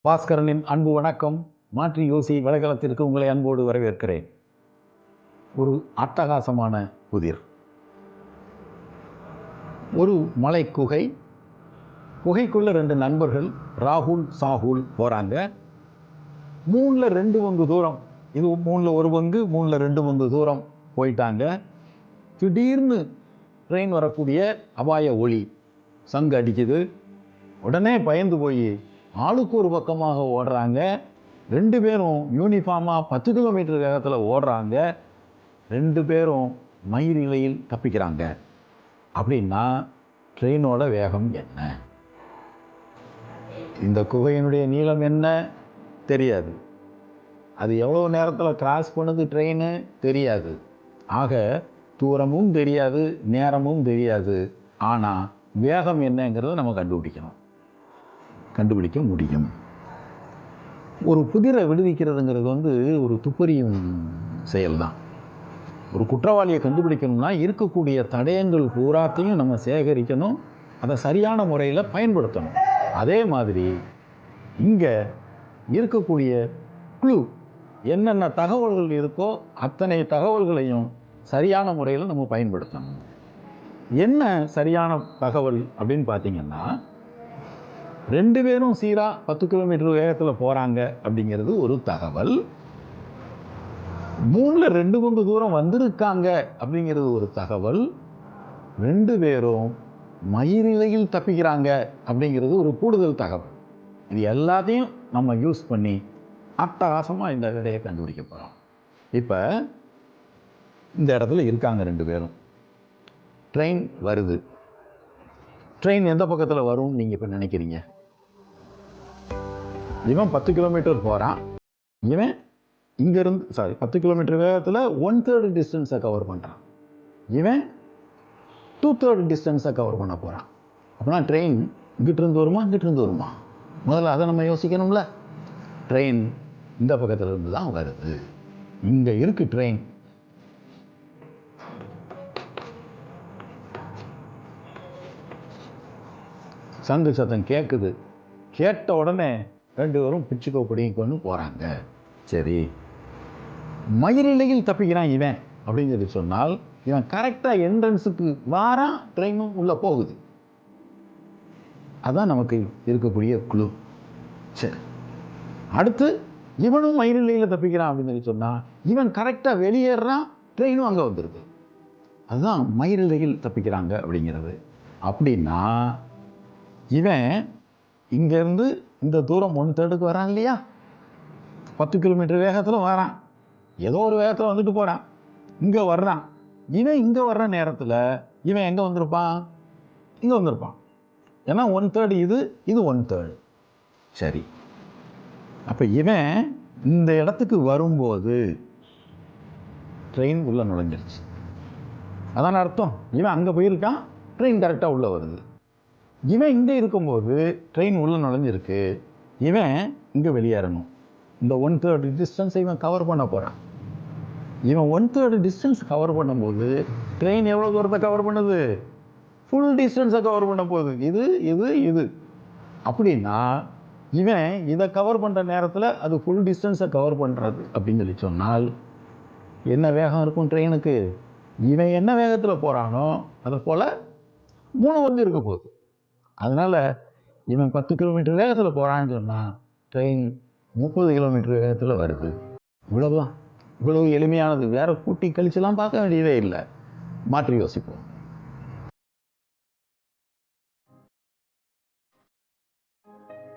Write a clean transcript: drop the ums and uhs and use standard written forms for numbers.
பாஸ்கரனின் அன்பு வணக்கம். மாற்றி யோசி வலைதளத்திற்கு உங்களை அன்போடு வரவேற்கிறேன். ஒரு அட்டகாசமான புதிர். ஒரு மலை குகை. குகைக்குள்ள 2 நண்பர்கள் ராகுல் சாகுல் போகிறாங்க. 3ல் 2 பங்கு தூரம், இது 3ல் 1 பங்கு, 3ல் 2 பங்கு தூரம் போயிட்டாங்க. திடீர்னு ட்ரெயின் வரக்கூடிய அபாய ஒளி சங்கு அடிக்குது. உடனே பயந்து போய் ஆளுக்கு ஒரு பக்கமாக ஓடுறாங்க. 2 பேரும் யூனிஃபார்மாக 10 கிலோமீட்டர் வேகத்தில் ஓடுறாங்க. 2 பேரும் மயிரிழையில் தப்பிக்கிறாங்க. அப்படின்னா ட்ரெயினோட வேகம் என்ன? இந்த குகையினுடைய நீளம் என்ன தெரியாது. அது எவ்வளோ நேரத்தில் கிராஸ் பண்ணுது ட்ரெயின் தெரியாது. ஆக தூரமும் தெரியாது, நேரமும் தெரியாது. ஆனால் வேகம் என்னங்கிறத நம்ம கண்டுபிடிக்க முடியும். ஒரு புதிரை விடுவிக்கிறதுங்கிறது ஒரு துப்பறியும் செயல்தான். ஒரு குற்றவாளியை கண்டுபிடிக்கணும்னா இருக்கக்கூடிய தடயங்கள் பூராத்தையும் நம்ம சேகரிக்கணும், அதை சரியான முறையில் பயன்படுத்தணும். அதே மாதிரி இங்கே இருக்கக்கூடிய க்ளூ, என்னென்ன தகவல்கள் இருக்கோ அத்தனை தகவல்களையும் சரியான முறையில் நம்ம பயன்படுத்தணும். என்ன சரியான தகவல் அப்படின்னு பார்த்தீங்கன்னா, 2 பேரும் சீராக 10 கிலோமீட்டர் வேகத்தில் போகிறாங்க அப்படிங்கிறது ஒரு தகவல். 3ல் 2 பங்கு தூரம் வந்திருக்காங்க அப்படிங்கிறது ஒரு தகவல். 2 பேரும் மயிரிழையில் தப்பிக்கிறாங்க அப்படிங்கிறது ஒரு கூடுதல் தகவல். இது எல்லாத்தையும் நம்ம யூஸ் பண்ணி அட்டகாசமாக இந்த விடையை கண்டுபிடிக்க போகிறோம். இப்போ இந்த இடத்துல இருக்காங்க 2 பேரும். ட்ரெயின் வருது. ட்ரெயின் எந்த பக்கத்தில் வரும்னு நீங்கள் இப்போ நினைக்கிறீங்க? இவன் 10 கிலோமீட்டர் போகிறான். இவன் இங்கேருந்து 10 கிலோமீட்டர் வேகத்தில் 1/3 டிஸ்டன்ஸை கவர் பண்ணுறான். இவன் 2/3 டிஸ்டன்ஸை கவர் பண்ண போகிறான். அப்படின்னா ட்ரெயின் இங்கிட்டிருந்து வருமா? முதல்ல அதை நம்ம யோசிக்கணும்ல. ட்ரெயின் இந்த பக்கத்தில் இருந்து தான் வருது. இங்கே இருக்கு ட்ரெயின். சங்கு சத்தம் கேட்குது. கேட்ட உடனே 2 பேரும் பிச்சுக்கோ பிடிங்கன்னு போகிறாங்க. சரி, மயிரிழையில் தப்பிக்கிறான் இவன் அப்படின்னு சொல்லி சொன்னால், இவன் கரெக்டாக என்ட்ரன்ஸுக்கு வாரான், ட்ரெயினும் உள்ளே போகுது. அதுதான் நமக்கு இருக்கக்கூடிய குழு. சரி, அடுத்து இவனும் மயிரிழையில் தப்பிக்கிறான் அப்படின்னு சொல்லி சொன்னால், இவன் கரெக்டாக வெளியேறான், ட்ரெயினும் அங்கே வந்துடுது. அதுதான் மயிரிழையில் தப்பிக்கிறாங்க அப்படிங்கிறது. அப்படின்னா இவன் இங்கேருந்து இந்த தூரம் 1/3 வரான் இல்லையா? 10 கிலோமீட்டர் வேகத்தில் வரான். ஏதோ ஒரு வேகத்தில் வந்துட்டு போகிறான். இங்கே வர்றான். இவன் இங்கே வர்ற நேரத்தில் இவன் எங்கே வந்திருப்பான்? இங்கே வந்திருப்பான். ஏன்னா 1/3 இது 1/3. சரி, அப்போ இவன் இந்த இடத்துக்கு வரும்போது ட்ரெயின் உள்ளே நுழைஞ்சிருச்சு. அதான் அர்த்தம். இவன் அங்கே போயிருக்கான், ட்ரெயின் கரெக்டாக உள்ளே வருது. இவன் இங்கே இருக்கும்போது ட்ரெயின் உள்ளே நுழைஞ்சிருக்கு. இவன் இங்கே வெளியேறணும். இந்த 1/3 டிஸ்டன்ஸை இவன் கவர் பண்ண போகிறான். இவன் 1/3 டிஸ்டன்ஸ் கவர் பண்ணும்போது ட்ரெயின் எவ்வளோ தூரத்தை கவர் பண்ணுது? ஃபுல் டிஸ்டன்ஸை கவர் பண்ண போகுது. இது அப்படின்னா இவன் இதை கவர் பண்ணுற நேரத்தில் அது ஃபுல் டிஸ்டன்ஸை கவர் பண்ணுறது அப்படின்னு சொல்லி சொன்னால் என்ன வேகம் இருக்கும் ட்ரெயினுக்கு? இவன் என்ன வேகத்தில் போகிறானோ அதை போல் 3 வந்து இருக்க போகுது. அதனால் இவன் 10 கிலோமீட்டர் வேகத்தில் போகிறான்னு சொன்னால் ட்ரெயின் 30 கிலோமீட்டர் வேகத்தில் வருது. இவ்வளவுதான். இவ்வளவு எளிமையானது. வேறு கூட்டி கழிச்செல்லாம் பார்க்க வேண்டியதே இல்லை. மாற்றி யோசிப்போம்.